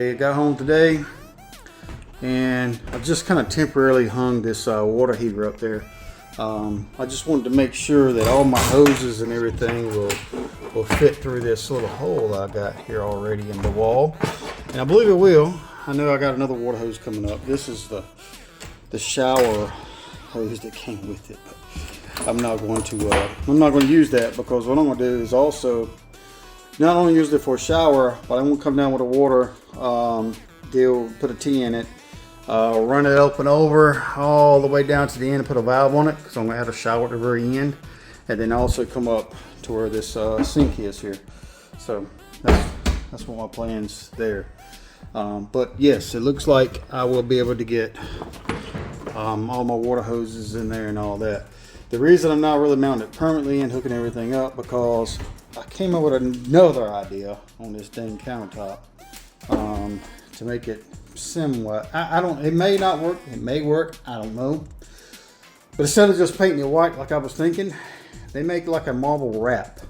I got home today and I just kind of temporarily hung this water heater up there. I just wanted to make sure that all my hoses and everything will fit through this little hole I got here already in the wall, and I believe it will. I know I got another water hose coming up. This is the shower hose that came with it, but I'm not going to use that, because what I'm going to do is also not only use it for a shower, but I'm going to come down with a water deal, put a T in it, run it up and over all the way down to the end and put a valve on it, because I'm going to have a shower at the very end, and then also come up to where this sink is here. So that's what my plan's there. But yes, it looks like I will be able to get all my water hoses in there and all that. The reason I'm not really mounting it permanently and hooking everything up, because I came up with another idea on this dang countertop to make it somewhat. It may not work, it may work, I don't know. But instead of just painting it white like I was thinking, they make like a marble wrap.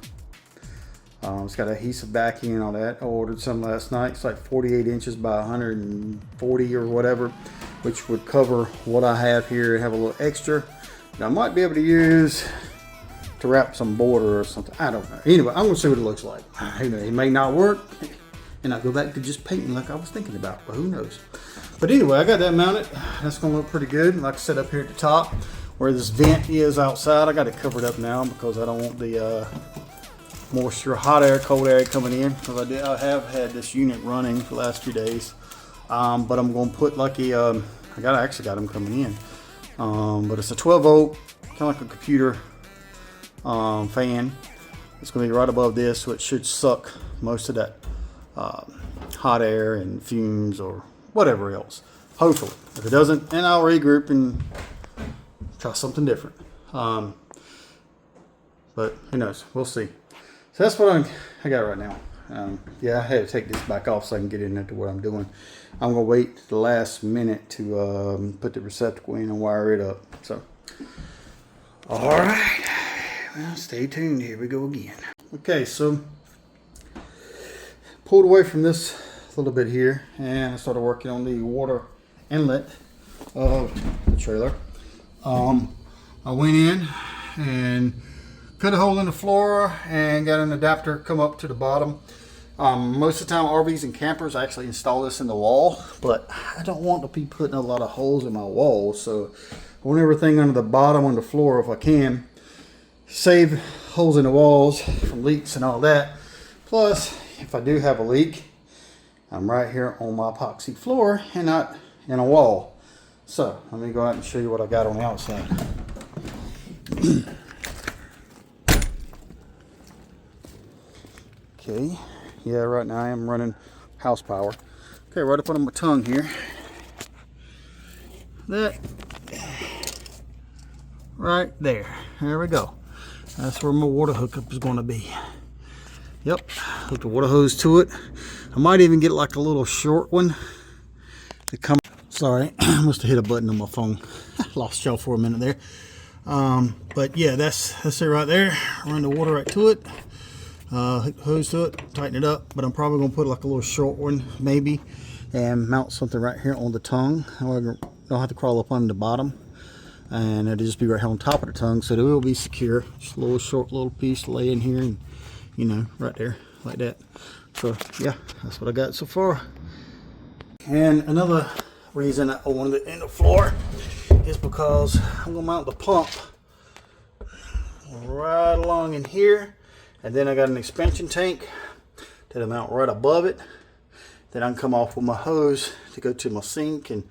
It's got adhesive backing and all that. I ordered some last night. It's like 48 inches by 140 or whatever, which would cover what I have here and have a little extra that I might be able to use to wrap some border or something. I don't know. Anyway, I'm gonna see what it looks like. It may not work, and I'll go back to just painting like I was thinking about, but who knows. But anyway, I got that mounted. That's gonna look pretty good. Like I said, up here at the top where this vent is outside, I got it covered up now because I don't want the moisture, hot air, cold air coming in, because I have had this unit running for the last few days. But I'm gonna put like a I actually got them coming in, but it's a 12 volt, kind of like a computer fan. It's going to be right above this, so it should suck most of that hot air and fumes or whatever else, hopefully. If it doesn't, then I'll regroup and try something different. But who knows, we'll see. So that's what I got right now. Yeah, I had to take this back off so I can get into what I'm doing. I'm going to wait the last minute to put the receptacle in and wire it up. So, all right. Well, stay tuned. Here we go again. Okay, so pulled away from this a little bit here, and I started working on the water inlet of the trailer. I went in and cut a hole in the floor and got an adapter come up to the bottom. Most of the time, RVs and campers actually install this in the wall, but I don't want to be putting a lot of holes in my wall, so I want everything under the bottom on the floor if I can. Save holes in the walls from leaks and all that. Plus, if I do have a leak, I'm right here on my epoxy floor and not in a wall. So let me go out and show you what I got on the outside. Okay, yeah, right now I am running house power. Okay, right up under my tongue here. That right there. There we go. That's where my water hookup is going to be. Yep, hook the water hose to it. I might even get like a little short one to come. Sorry, I must have hit a button on my phone. Lost y'all for a minute there. But yeah, that's it right there. Run the water right to it. Hook the hose to it, tighten it up. But I'm probably going to put like a little short one maybe, and mount something right here on the tongue. However, don't have to crawl up on the bottom. And it'll just be right here on top of the tongue, so it will be secure. Just a little short little piece to lay in here, and you know, right there like that. So yeah, that's what I got so far. And another reason I wanted it in the floor is because I'm gonna mount the pump right along in here, and then I got an expansion tank that I mount right above it. Then I can come off with my hose to go to my sink and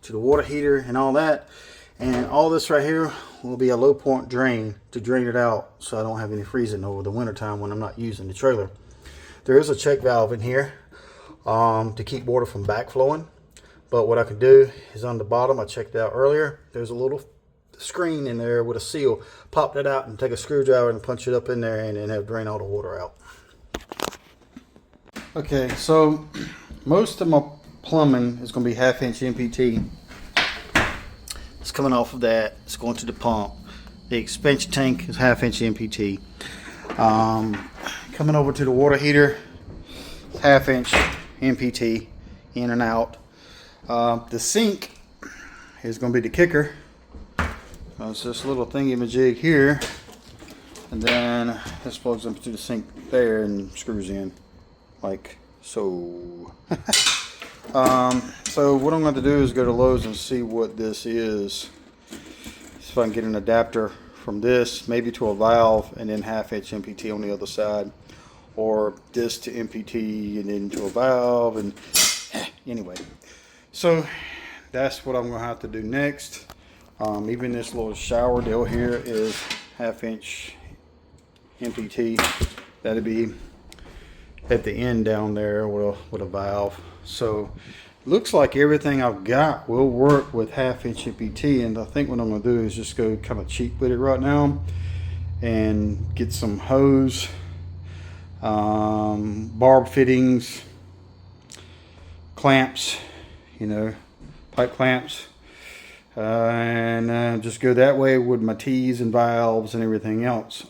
to the water heater and all that. And all this right here will be a low point drain to drain it out, so I don't have any freezing over the winter time when I'm not using the trailer. There is a check valve in here to keep water from backflowing, but what I can do is on the bottom, I checked it out earlier, there's a little screen in there with a seal. Pop that out and take a screwdriver and punch it up in there, and then have drain all the water out. Okay, so most of my plumbing is going to be 1/2 inch MPT. It's coming off of that. It's going to the pump. The expansion tank is 1/2 inch MPT. Coming over to the water heater, 1/2 inch MPT in and out. The sink is going to be the kicker. It's this little thingy-majig here, and then this plugs into the sink there and screws in like so. So what I'm going to do is go to Lowe's and see what this is. See if I can get an adapter from this, maybe to a valve, and then 1/2 inch MPT on the other side, or this to MPT and then to a valve. And anyway, so that's what I'm going to have to do next. Even this little shower deal here is 1/2 inch MPT. That'd be at the end down there with a valve. So looks like everything I've got will work with 1/2 inch MPT, and I think what I'm going to do is just go kind of cheap with it right now and get some hose, barb fittings, clamps, you know, pipe clamps, and just go that way with my T's and valves and everything else.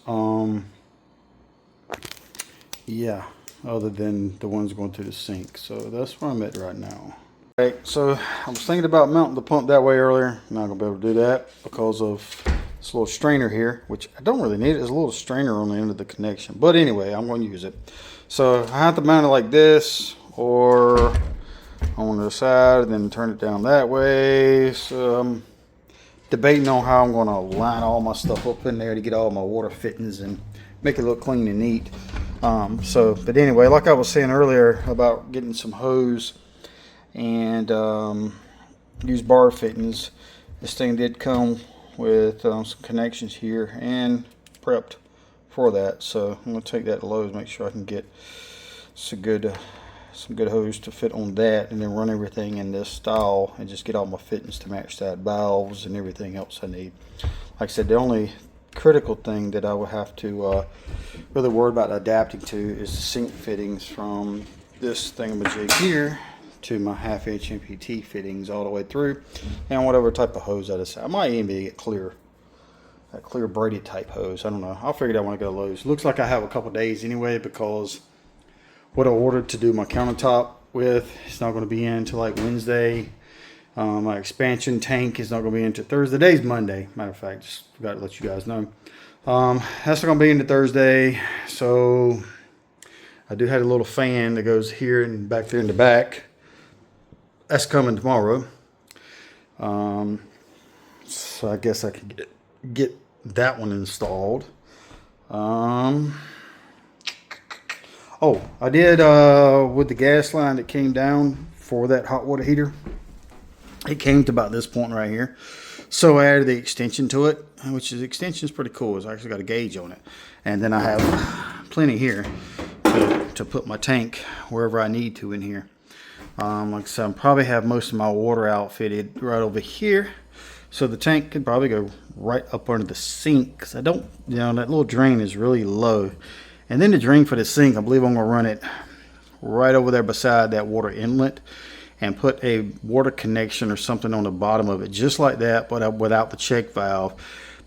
Yeah, other than the ones going to the sink. So that's where I'm at right now. Okay, so I was thinking about mounting the pump that way earlier. I'm not gonna be able to do that because of this little strainer here, which I don't really need. There's a little strainer on the end of the connection, but anyway, I'm going to use it. So I have to mount it like this, or on the side, and then turn it down that way. So I'm debating on how I'm going to line all my stuff up in there to get all my water fittings and make it look clean and neat. But anyway, like I was saying earlier about getting some hose and use bar fittings, this thing did come with some connections here and prepped for that. So I'm going to take that to Lowe's, make sure I can get some good hose to fit on that, and then run everything in this style and just get all my fittings to match that, valves and everything else I need. Like I said, the only critical thing that I will have to really worry about adapting to is the sink fittings from this thingamajig here to my 1/2 inch MPT fittings all the way through, and whatever type of hose I decide. I might even get a clear braided type hose. I don't know. I'll figure it out when I go to Lowe's. Looks like I have a couple days anyway, because what I ordered to do my countertop with, it's not going to be in until like Wednesday. My expansion tank is not going to be into Thursday. Today's Monday. Matter of fact, just forgot to let you guys know. That's not going to be into Thursday. So I do have a little fan that goes here and back there in the back. That's coming tomorrow. So I guess I could get that one installed. Oh, I did with the gas line that came down for that hot water heater. It came to about this point right here. So I added the extension to it, which is extension is pretty cool. It's actually got a gauge on it. And then I have plenty here to put my tank wherever I need to in here. Like I said, I'll probably have most of my water outfitted right over here. So the tank could probably go right up under the sink, because I don't, you know, that little drain is really low. And then the drain for the sink, I believe I'm going to run it right over there beside that water inlet, and put a water connection or something on the bottom of it, just like that, but without the check valve.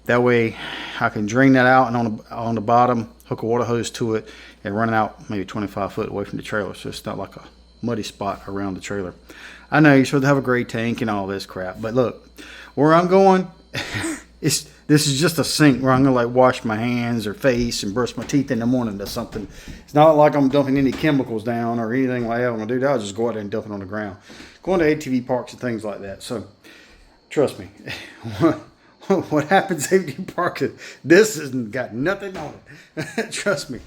That way I can drain that out, and on the bottom, hook a water hose to it and run it out maybe 25 foot away from the trailer, so it's not like a muddy spot around the trailer. I know you're supposed to have a gray tank and all this crap, but look, where I'm going, this is just a sink where I'm gonna like wash my hands or face and brush my teeth in the morning or something. It's not like I'm dumping any chemicals down or anything like that. I'm gonna do that. I'll just go out there and dump it on the ground. Going to ATV parks and things like that. So trust me, what happens at ATV parks, this has got nothing on it. Trust me.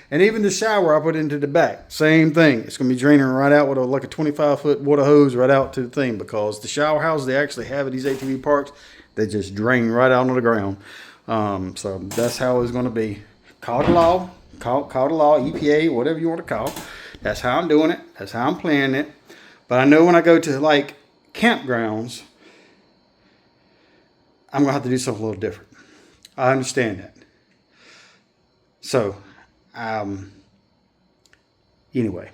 And even the shower I put into the back, same thing. It's gonna be draining right out with like a 25-foot water hose right out to the thing, because the shower houses they actually have at these ATV parks, they just drain right out on the ground. So that's how it's going to be. Call the law, call the law, EPA, whatever you want to call. That's how I'm doing it. That's how I'm planning it. But I know when I go to like campgrounds, I'm going to have to do something a little different. I understand that. So, anyway,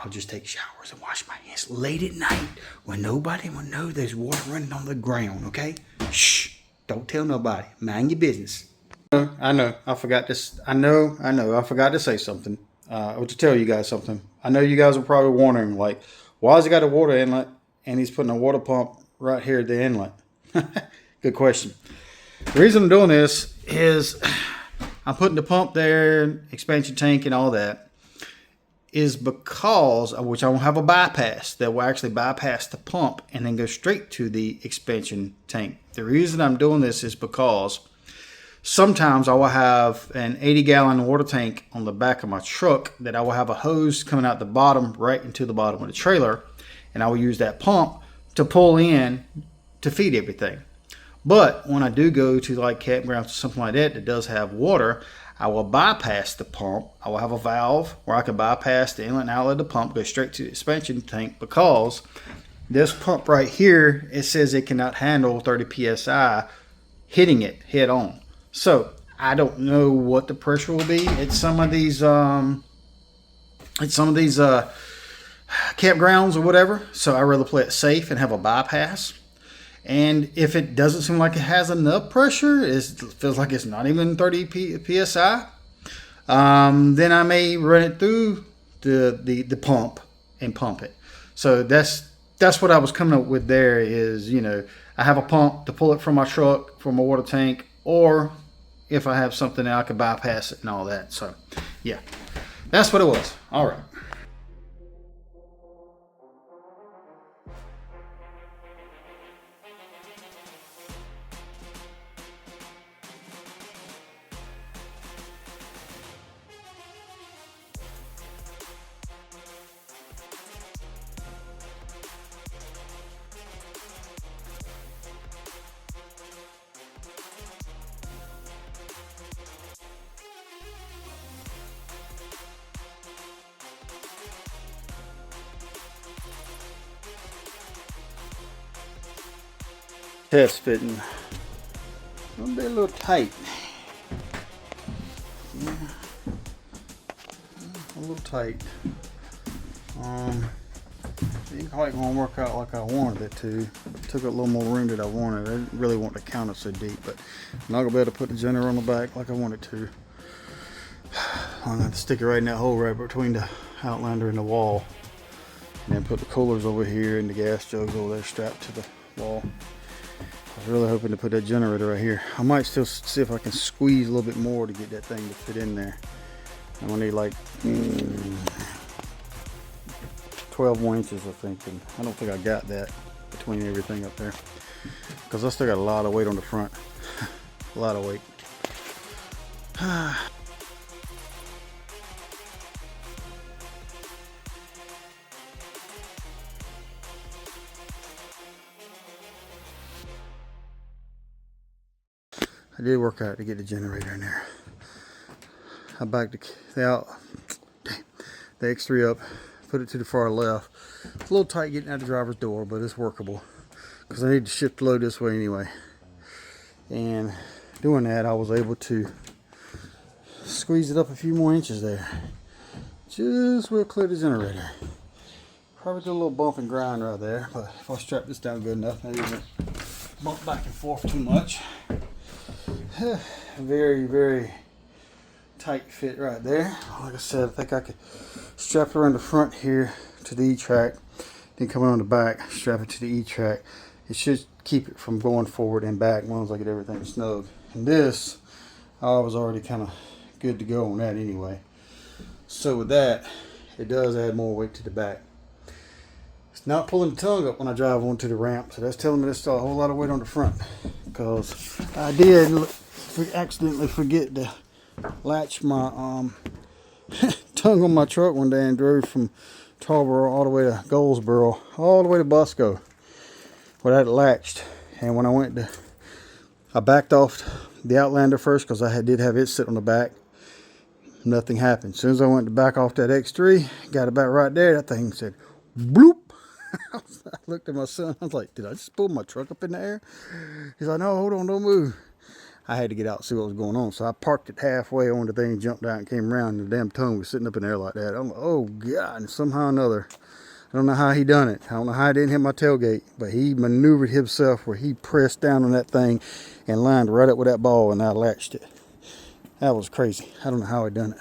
I'll just take showers and wash my hands late at night when nobody will know there's water running on the ground, okay? Shh, don't tell nobody. Mind your business. I know, I forgot this. I know, I forgot to say something, or to tell you guys something. I know you guys are probably wondering, like, Why has he got a water inlet and he's putting a water pump right here at the inlet? Good question. The reason I'm doing this is I'm putting the pump there, expansion tank and all that, is because of which I will have a bypass that will actually bypass the pump and then go straight to the expansion tank. The reason I'm doing this is because sometimes I will have an 80-gallon water tank on the back of my truck that I will have a hose coming out the bottom right into the bottom of the trailer, and I will use that pump to pull in to feed everything. But when I do go to like campgrounds or something like that that does have water, I will bypass the pump. I will have a valve where I can bypass the inlet and outlet of the pump, go straight to the expansion tank, because this pump right here, it says it cannot handle 30 psi hitting it head on. So I don't know what the pressure will be at some of these campgrounds or whatever. So I rather play it safe and have a bypass. And if it doesn't seem like it has enough pressure, it feels like it's not even 30 psi, then I may run it through the pump and pump it. So that's what I was coming up with there is, you know, I have a pump to pull it from my truck, from my water tank, or if I have something that I can bypass it and all that. So yeah, that's what it was. All right. Test fitting. Gonna be a little tight. Yeah. A little tight. Ain't quite gonna work out like I wanted it to. Took a little more room than I wanted. I didn't really want the counter so deep, but I'm not gonna be able to put the generator on the back like I wanted to. I'm gonna have to stick it right in that hole right between the Outlander and the wall, and then put the coolers over here and the gas jugs over there strapped to the wall. I was really hoping to put that generator right here. I might still see if I can squeeze a little bit more to get that thing to fit in there. I'm gonna need like 12 more inches, I think, and I don't think I got that between everything up there, because I still got a lot of weight on the front. A lot of weight. I did work out to get the generator in there. I backed the X3 up, put it to the far left. It's a little tight getting out the driver's door, but it's workable because I need to shift the load this way anyway. And doing that, I was able to squeeze it up a few more inches there. Just will clear the generator. Probably do a little bump and grind right there, but if I strap this down good enough, maybe it won't bump back and forth too much. Very, very tight fit right there. Like I said, I think I could strap it around the front here to the E-track, then come around the back, strap it to the E-track. It should keep it from going forward and back as long as I get everything snug. And this, I was already kind of good to go on that anyway. So with that, it does add more weight to the back. It's not pulling the tongue up when I drive onto the ramp, so that's telling me there's still a whole lot of weight on the front, because I did accidentally forget to latch my tongue on my truck one day and drove from Tarboro all the way to Goldsboro, all the way to Bosco without it latched. And when I backed off the Outlander first because I did have it sit on the back. Nothing happened. As soon as I went to back off that X3, got it back right there, that thing said bloop. I looked at my son, I was like, did I just pull my truck up in the air? He's like, no, hold on, don't move. I had to get out and see what was going on, so I parked it halfway on the thing, jumped out and came around, and the damn tongue was sitting up in there like that. I'm like, oh God, and somehow or another, I don't know how he done it. I don't know how I didn't hit my tailgate, but he maneuvered himself where he pressed down on that thing and lined right up with that ball, and I latched it. That was crazy. I don't know how I done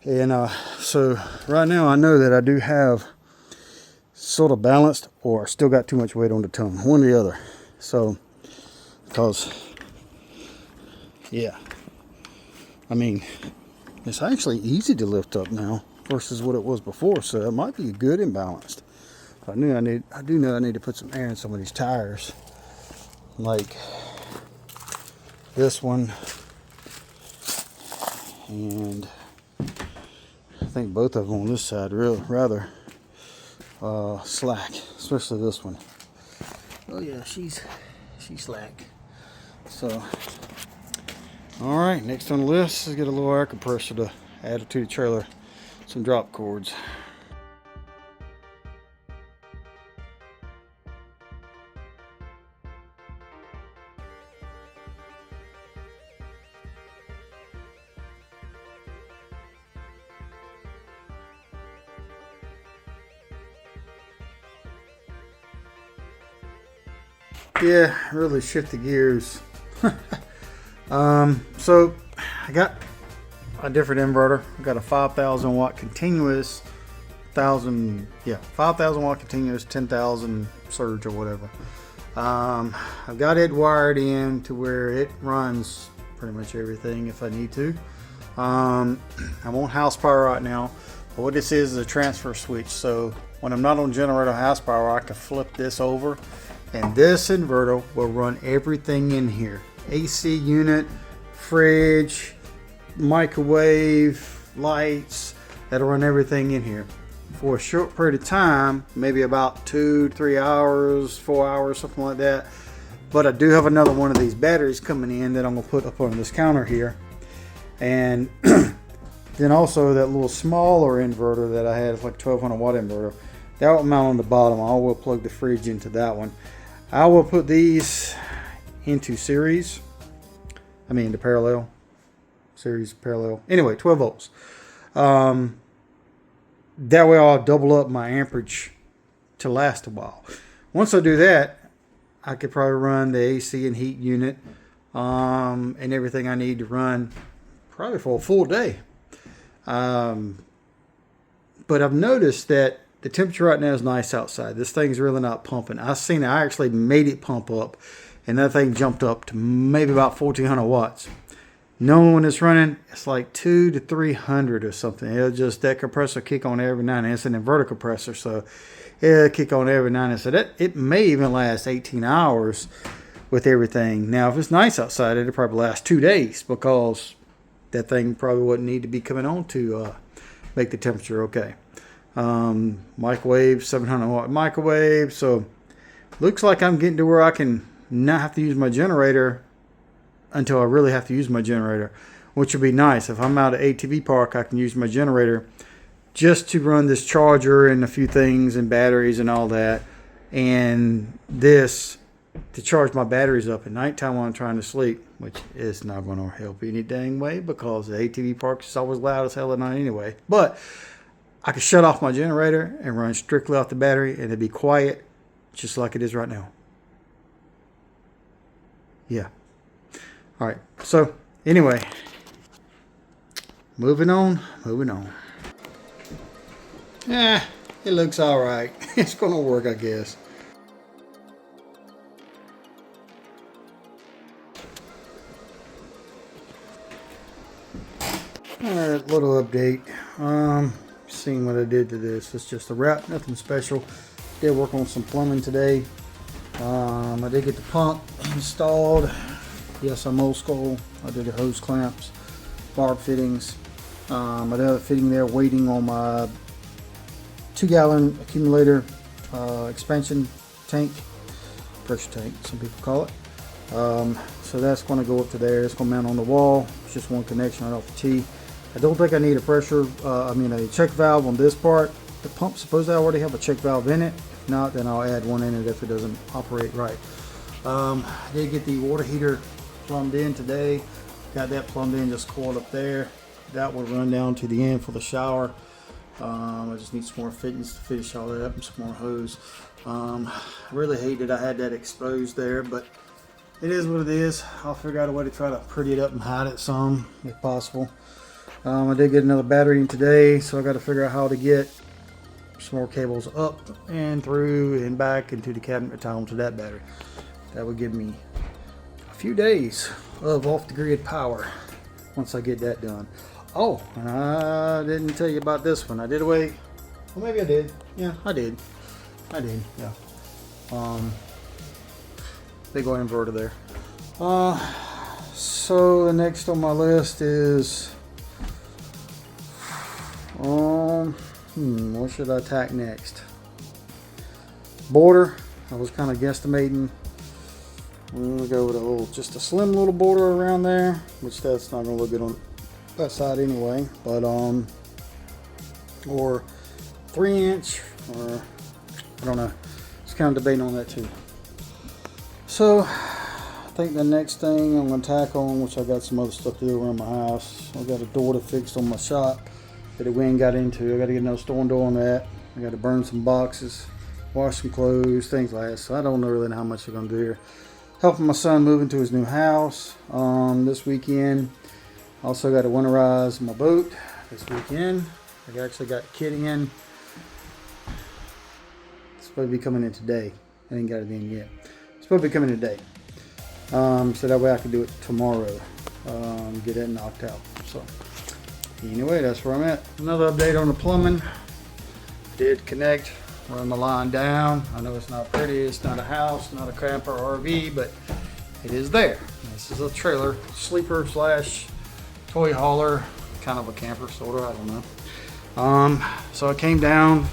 it. And so right now I know that I do have sort of balanced or still got too much weight on the tongue, one or the other. So, because, yeah, I mean, it's actually easy to lift up now versus what it was before, so it might be good and balanced. I do know I need to put some air in some of these tires, like this one, and I think both of them on this side rather slack, especially this one. Oh yeah, she's slack. So, all right, next on the list is get a little air compressor to add to the trailer, some drop cords. Yeah, really shift the gears. So I got a different inverter. I got a 5,000 watt continuous, 5,000 watt continuous, 10,000 surge or whatever. I've got it wired in to where it runs pretty much everything if I need to. I'm on house power right now, but what this is a transfer switch. So when I'm not on generator house power, I can flip this over, and this inverter will run everything in here. AC unit, fridge, microwave, lights, that'll run everything in here for a short period of time, maybe about 2-3 hours, 4 hours, something like that. But I do have another one of these batteries coming in that I'm gonna put up on this counter here, and then also that little smaller inverter that I had, it's like 1200 watt inverter, that will mount on the bottom. I will plug the fridge into that one. I will put these into series, the parallel, series parallel, anyway, 12 volts. That way I'll double up my amperage to last a while. Once I do that, I could probably run the AC and heat unit and everything I need to run probably for a full day. But I've noticed that the temperature right now is nice outside. This thing's really not pumping. I actually made it pump up, and that thing jumped up to maybe about 1,400 watts. Normally when it's running, it's like 200 to 300 or something. It'll just, that compressor kick on every now and then. It's an inverter compressor, so it'll kick on every now and then. So that it may even last 18 hours with everything. Now, if it's nice outside, it'll probably last 2 days, because that thing probably wouldn't need to be coming on to make the temperature okay. Microwave, 700 watt microwave. So looks like I'm getting to where I can not have to use my generator until I really have to use my generator, which would be nice. If I'm out at ATV park, I can use my generator just to run this charger and a few things and batteries and all that, and this to charge my batteries up at nighttime while I'm trying to sleep, which is not going to help any dang way, because the ATV park is always loud as hell at night anyway. But I could shut off my generator and run strictly off the battery, and it'd be quiet just like it is right now. Yeah. All right. So anyway, moving on. Yeah, it looks all right. It's going to work, I guess. All right, little update. Seeing what I did to this. It's just a wrap, nothing special. Did work on some plumbing today. I did get the pump installed. Yes, I'm old school. I did the hose clamps, barb fittings. I did a fitting there waiting on my 2-gallon accumulator expansion tank, pressure tank, some people call it. So that's going to go up to there. It's going to mount on the wall. It's just one connection right off the T. I don't think I need a a check valve on this part. The pump, suppose I already have a check valve in it. If not, then I'll add one in it if it doesn't operate right. I did get the water heater plumbed in today. Got that plumbed in, just coiled up there. That will run down to the end for the shower. I just need some more fittings to finish all that up and some more hose. I really hate that I had that exposed there, but it is what it is. I'll figure out a way to try to pretty it up and hide it some if possible. I did get another battery in today, so I got to figure out how to get some more cables up and through and back into the cabinet to tie onto that battery. That would give me a few days of off-the-grid power once I get that done. Oh, and I didn't tell you about this one. I did away. Well, maybe I did. Yeah, I did. Yeah. Big old inverter there. So the next on my list is what should I attack next? Border. I was kind of guesstimating. I'm gonna go with just a slim little border around there, which that's not gonna look good on that side anyway. But or 3-inch, or I don't know. Just kind of debating on that too. So I think the next thing I'm gonna tack on, which I got some other stuff to do around my house. I got a door to fix on my shop that the wind got into. I got to get another storm door on that. I got to burn some boxes, wash some clothes, things like that. So I don't know really how much I'm gonna do here. Helping my son move into his new house this weekend. Also got to winterize my boat this weekend. I actually got the kit in. It's supposed to be coming in today. I ain't got it in yet. It's supposed to be coming today. So that way I can do it tomorrow. Get it knocked out. So anyway, that's where I'm at. Another update on the plumbing. Did connect, run the line down. I know it's not pretty, it's not a house, not a camper or RV, but it is there. This is a trailer, sleeper slash toy hauler, kind of a camper, sort of, I don't know. So I came down,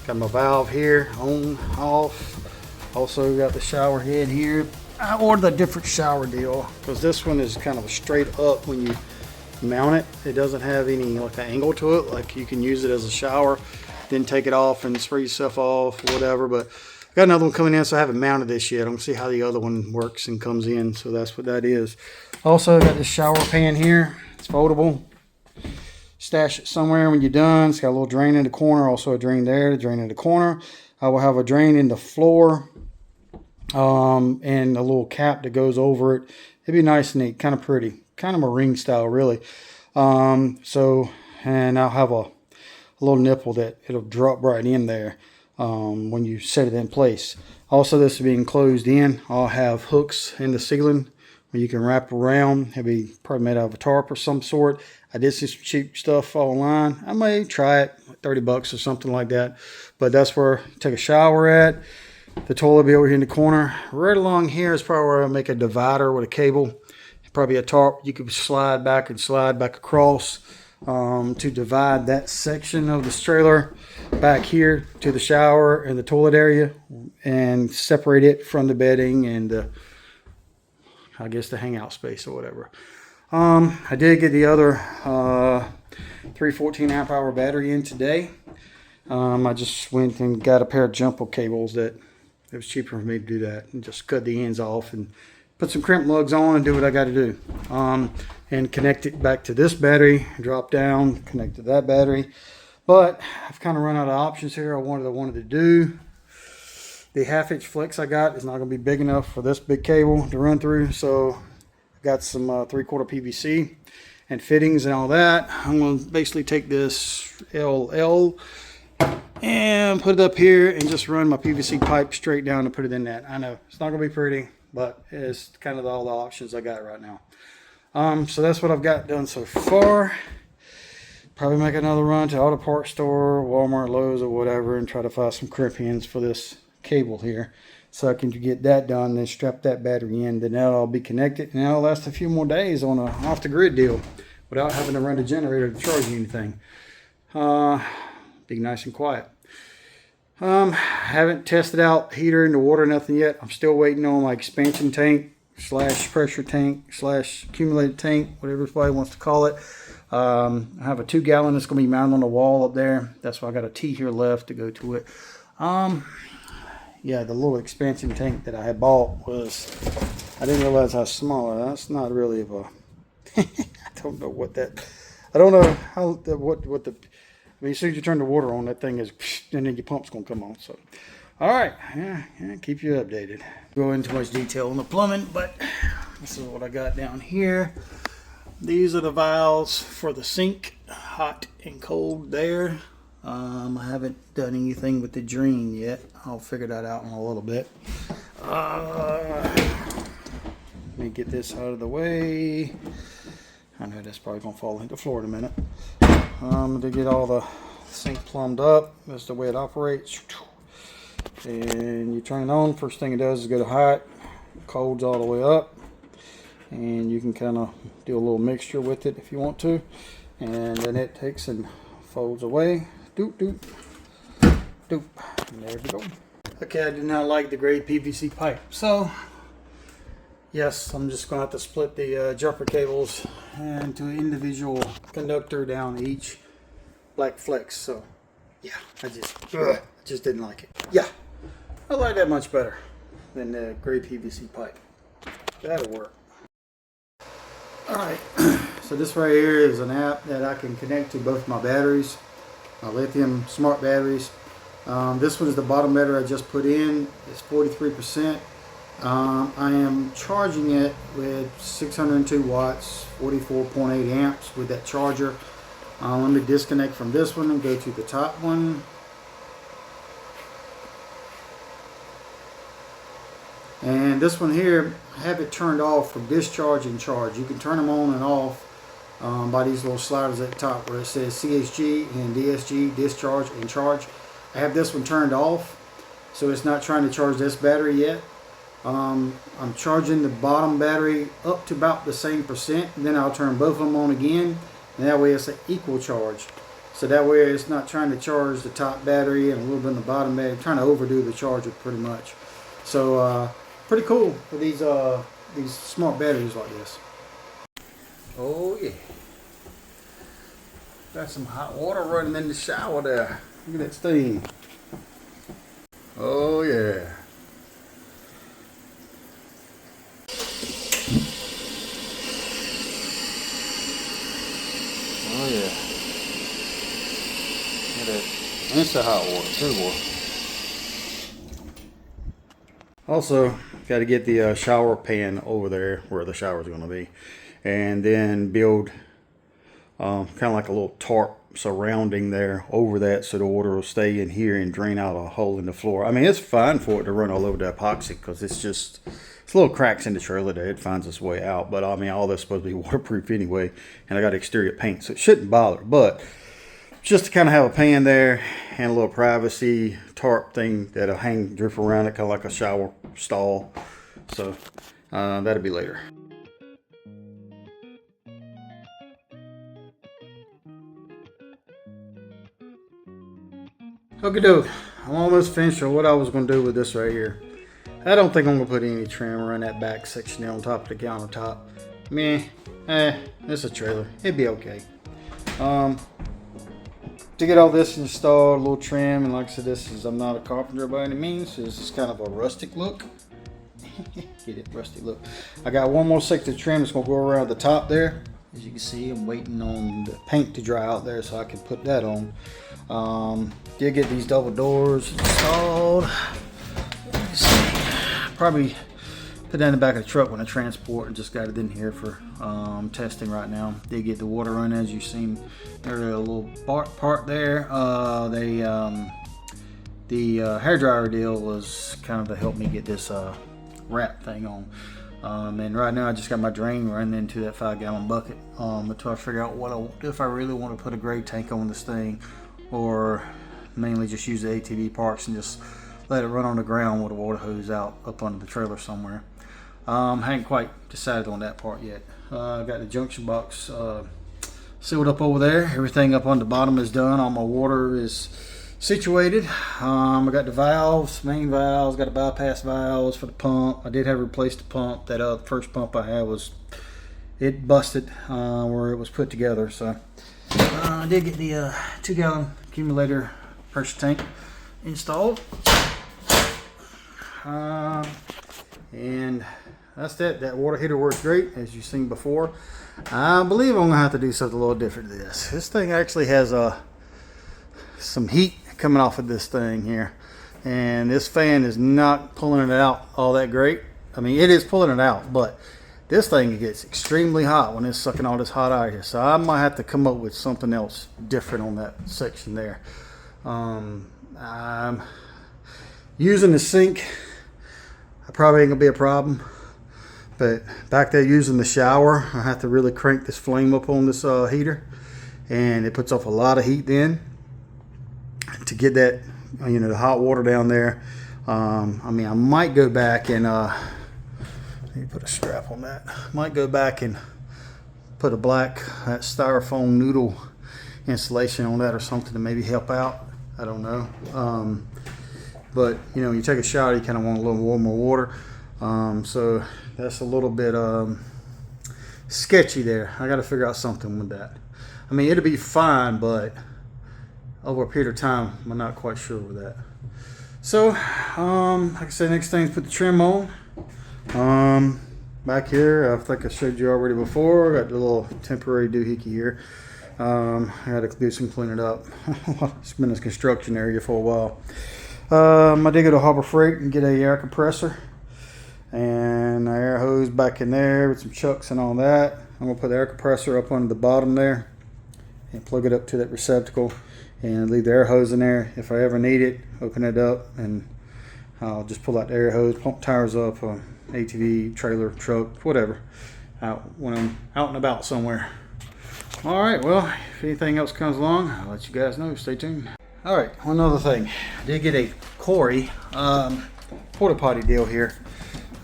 got my valve here, on, off. Also got the shower head here. I ordered a different shower deal because this one is kind of a straight up when you mount it. It doesn't have any like an angle to it, like you can use it as a shower, then take it off and spray yourself off or whatever. But I got another one coming in, so I haven't mounted this yet. I'm gonna see how the other one works and comes in. So that's what that is. Also got this shower pan here. It's foldable. Stash it somewhere when you're done. It's got a little drain in the corner, also a drain there, a drain in the corner. I will have a drain in the floor, and a little cap that goes over it. It'd be nice and neat, kind of pretty, kind of marine style really. And I'll have a little nipple that it'll drop right in there when you set it in place. Also, this is being closed in. I'll have hooks in the ceiling where you can wrap around. It'll be probably made out of a tarp or some sort. I did see some cheap stuff online. I may try it, like 30 bucks or something like that. But that's where I take a shower at. The toilet will be over here in the corner. Right along here is probably where I make a divider with a cable. Probably a tarp you could slide back and slide back across to divide that section of this trailer back here to the shower and the toilet area, and separate it from the bedding and I guess the hangout space or whatever. I did get the other 314 amp hour battery in today. I just went and got a pair of jumbo cables that it was cheaper for me to do that, and just cut the ends off and put some crimp lugs on and do what I got to do. And connect it back to this battery, drop down, connect to that battery. But I've kind of run out of options here. What I wanted to do. The 1/2-inch flex I got is not going to be big enough for this big cable to run through. So I got some 3/4 PVC and fittings and all that. I'm going to basically take this LL and put it up here and just run my PVC pipe straight down and put it in that. I know it's not going to be pretty, but it's kind of all the options I got right now. So that's what I've got done so far. Probably make another run to auto parts store, Walmart, Lowe's, or whatever, and try to find some crimp ends for this cable here, so I can get that done, then strap that battery in. Then that'll all be connected, and that'll last a few more days on a off the grid deal without having to run the generator to charge anything. Be nice and quiet. Haven't tested out heater in the water, nothing yet. I'm still waiting on my expansion tank slash pressure tank slash accumulated tank, whatever everybody wants to call it. I have a 2-gallon that's going to be mounted on the wall up there. That's why I got a T here left to go to it. Yeah, the little expansion tank that I had bought was, I didn't realize how small. That's not really of a, I don't know what that, I don't know how, what the, I mean, as soon as you turn the water on, that thing is, and then your pump's going to come on. So, all right, yeah, keep you updated. Go into much detail on the plumbing, but this is what I got down here. These are the valves for the sink, hot and cold there. I haven't done anything with the drain yet. I'll figure that out in a little bit. Let me get this out of the way. I know that's probably gonna fall into the floor in a minute. To get all the sink plumbed up. That's the way it operates. And you turn it on. First thing it does is go to hot. Cold's all the way up. And you can kind of do a little mixture with it if you want to. And then it takes and folds away. Doop, doop, doop. And there we go. Okay, I do not like the gray PVC pipe. So, yes, I'm just going to have to split the jumper cables into an individual conductor down each black flex. So, yeah, I just didn't like it. Yeah, I like that much better than the gray PVC pipe. That'll work. Alright, so this right here is an app that I can connect to both my batteries, my lithium smart batteries. This one is the bottom battery I just put in. It's 43%. I am charging it with 602 watts, 44.8 amps with that charger. Let me disconnect from this one and go to the top one. And this one here, I have it turned off for discharge and charge. You can turn them on and off by these little sliders at the top where it says CHG and DSG, discharge and charge. I have this one turned off, so it's not trying to charge this battery yet. I'm charging the bottom battery up to about the same percent, and then I'll turn both of them on again, and that way it's an equal charge. So that way it's not trying to charge the top battery and a little bit in the bottom battery, trying to overdo the charger pretty much. So pretty cool for these smart batteries like this. Oh yeah. Got some hot water running in the shower there. Look at that steam. Oh yeah. Oh yeah. Look at that. Instant hot water too, boy. Also, got to get the shower pan over there where the shower is going to be, and then build kind of like a little tarp surrounding there over that, so the water will stay in here and drain out a hole in the floor. I mean, it's fine for it to run all over the epoxy because it's little cracks in the trailer there. It finds its way out, but I mean, all that's supposed to be waterproof anyway, and I got exterior paint, so it shouldn't bother. But just to kind of have a pan there and a little privacy tarp thing that'll hang, drip around it, kind of like a shower stall. So that'll be later. Okay, doke. I'm almost finished with what I was going to do with this right here. I don't think I'm going to put any trim around that back section there on top of the countertop. It's a trailer. It'd be okay. To get all this installed, a little trim, and like I said, I'm not a carpenter by any means, so this is kind of a rustic look. Get it, rustic look. I got one more section of trim that's going to go around the top there. As you can see, I'm waiting on the paint to dry out there so I can put that on. Did get these double doors installed. Probably put that in the back of the truck when I transport, and just got it in here for testing right now. Did get the water running, as you've seen. There's a little part there. The hair dryer deal was kind of to help me get this wrap thing on. And right now I just got my drain running into that 5-gallon bucket until I figure out what I want to do, if I really want to put a gray tank on this thing, or mainly just use the ATV parks and just let it run on the ground with a water hose out up under the trailer somewhere. I hadn't quite decided on that part yet. I got the junction box sealed up over there. Everything up on the bottom is done. All my water is situated. I got the valves, main valves, got the bypass valves for the pump. I did have to replace the pump. That first pump I had it busted where it was put together. So I did get the 2-gallon accumulator pressure tank installed. And that's that. That water heater works great, as you've seen before. I believe I'm gonna have to do something a little different to this. This thing actually has some heat coming off of this thing here, and this fan is not pulling it out all that great. I mean, it is pulling it out, but this thing gets extremely hot when it's sucking all this hot air here. So I might have to come up with something else different on that section there. Using the sink, probably ain't gonna be a problem. But back there using the shower, I have to really crank this flame up on this heater, and it puts off a lot of heat then to get that, the hot water down there. I might go back and let me put a strap on that. Might go back and put that styrofoam noodle insulation on that or something to maybe help out. I don't know. But when you take a shower, you kind of want a little warmer water. So that's a little bit sketchy there. I got to figure out something with that. It'll be fine, but over a period of time, I'm not quite sure with that. So, like I said, next thing is put the trim on. Back here, I think I showed you already before. Got the little temporary doohickey here. I got to do some cleaning up. It's been a construction area for a while. I did go to Harbor Freight and get a air compressor and an air hose back in there with some chucks and all that. I'm gonna put the air compressor up on the bottom there and plug it up to that receptacle and leave the air hose in there. If I ever need it, open it up and I'll just pull out the air hose, pump tires up, ATV, trailer, truck, whatever, when I'm out and about somewhere. All right, well, if anything else comes along, I'll let you guys know. Stay tuned. All right, one other thing. I did get a Corey porta potty deal here.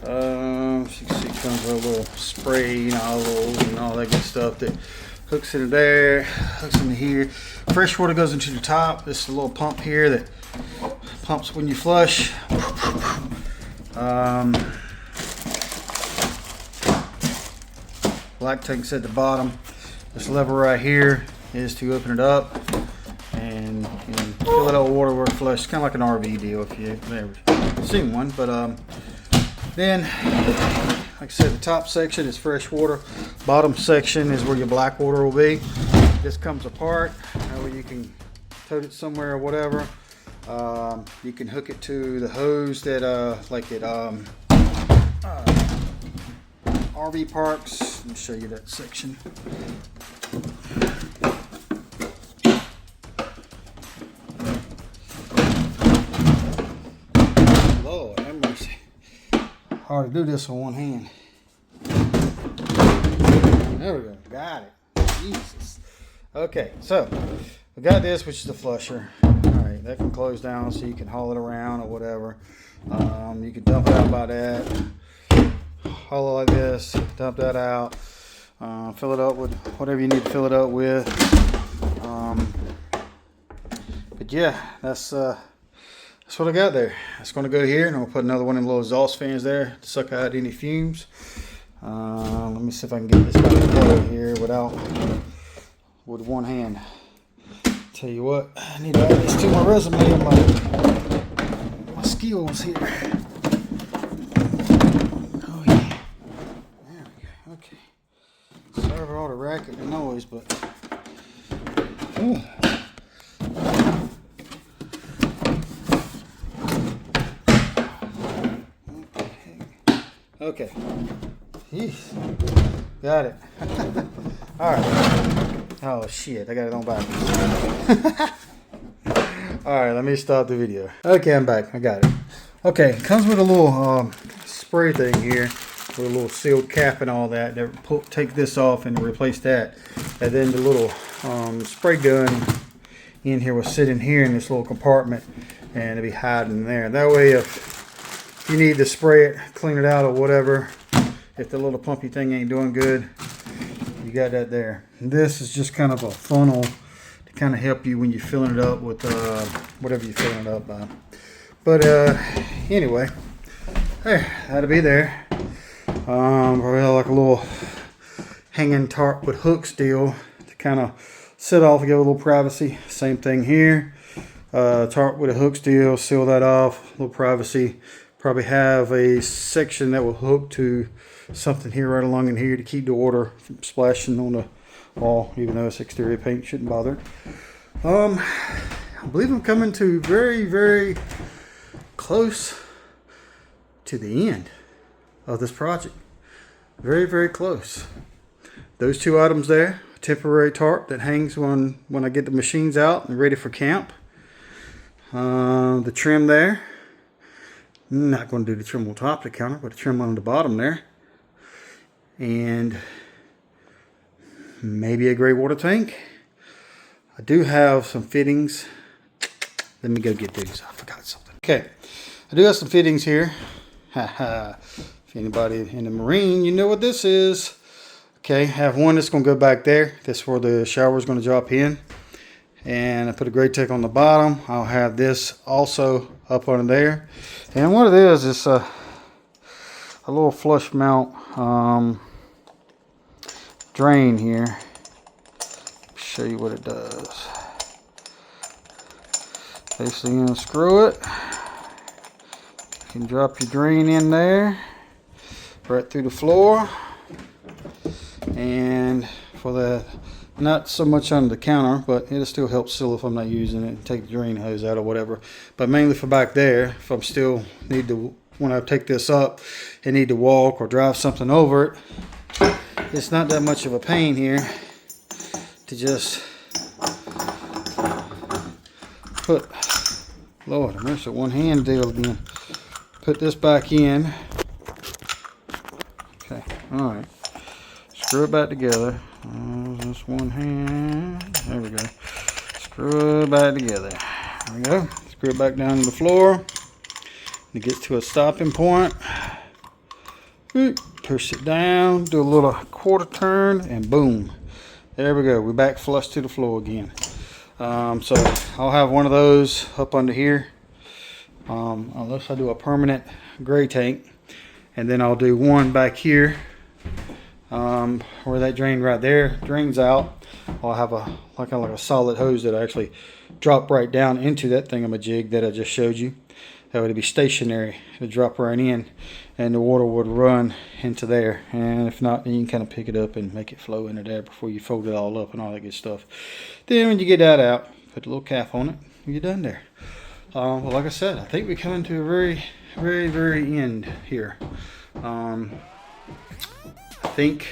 You can see it comes with a little spray nozzles and all that good stuff that hooks into there, hooks into here. Fresh water goes into the top. This is a little pump here that pumps when you flush. Black tank's at the bottom. This lever right here is to open it up and fill it up with water where it flushes. It's kind of like an RV deal if you've never seen one. But then, like I said, the top section is fresh water. Bottom section is where your black water will be. This comes apart. That way you can tote it somewhere or whatever. You can hook it to the hose that like at RV parks. Let me show you that section. Lord have mercy. Hard to do this on one hand. There we go. Got it. Jesus. Okay, so we got this, which is the flusher. Alright, that can close down so you can haul it around or whatever. You can dump it out by that. Haul it like this, dump that out. Fill it up with whatever you need to fill it up with. But yeah, that's what I got there. It's going to go here, and I'll put another one of them little exhaust fans there to suck out any fumes. Let me see if I can get this back together here with one hand. Tell you what, I need to add this to my resume and my skills here. Oh yeah, there we go. Okay, sorry for all the racket and noise, but ooh. Okay. Jeez. Got it. Alright. Oh shit, I got it on backwards. Alright, let me start the video. Okay, I'm back. I got it. Okay, it comes with a little spray thing here with a little sealed cap and all that. Take this off and replace that. And then the little spray gun in here will sit in here in this little compartment and it'll be hiding in there. That way if you need to spray it, clean it out or whatever, if the little pumpy thing ain't doing good, you got that there. And this is just kind of a funnel to kind of help you when you're filling it up with whatever you're filling it up by. But anyway, there, that'll be there. Probably like a little hanging tarp with hooks deal to kind of set off and give a little privacy. Same thing here. Tarp with a hooks deal, seal that off, a little privacy. Probably have a section that will hook to something here right along in here to keep the water from splashing on the wall, even though it's exterior paint, shouldn't bother. I believe I'm coming to very, very close to the end of this project. Very, very close. Those two items there, temporary tarp that hangs when I get the machines out and ready for camp. The trim there. Not going to do the trim on top of the counter, but the trim on the bottom there. And maybe a gray water tank. I do have some fittings. Let me go get these. I forgot something. Okay, I do have some fittings here. If anybody in the Marine, you know what this is. Okay, I have one that's going to go back there. That's where the shower is going to drop in. And I put a gray tank on the bottom. I'll have this also up under there. And what it is a little flush mount drain here. Show you what it does. Basically, unscrew it. You can drop your drain in there, right through the floor. And for the, not so much under the counter, but it'll still help seal if I'm not using it. Take the drain hose out or whatever. But mainly for back there, if I'm still need to, when I take this up and need to walk or drive something over it, it's not that much of a pain here to just put, Lord, I'm just a one hand deal again. Put this back in. Okay, all right. Screw it back together. Just one hand. There we go. Screw it back together. There we go. Screw it back down to the floor. It gets to a stopping point. Push it down. Do a little quarter turn, and boom. There we go. We're back flush to the floor again. So I'll have one of those up under here. Unless I do a permanent gray tank, and then I'll do one back here. Where that drain right there drains out, I'll have a like a solid hose that I actually drop right down into that thingamajig that I just showed you. That would be stationary. It would drop right in, and the water would run into there. And if not, then you can kind of pick it up and make it flow into there before you fold it all up and all that good stuff. Then when you get that out, put a little cap on it, and you're done there. Well, like I said, I think we're coming to a very end here. I think,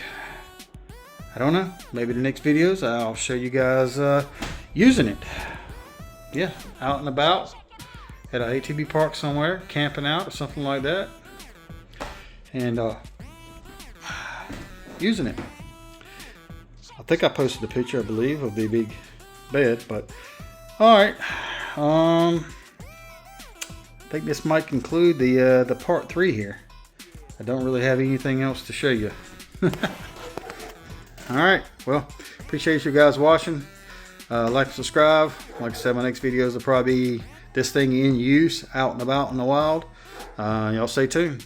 I don't know, maybe the next videos I'll show you guys using it. Yeah, out and about at an ATV park somewhere, camping out or something like that, and using it. I think I posted a picture, I believe, of the big bed, but all right. I think this might conclude the part 3 here. I don't really have anything else to show you. Alright, well, appreciate you guys watching. Like and subscribe. Like I said, my next videos will probably be this thing in use, out and about in the wild. Y'all stay tuned.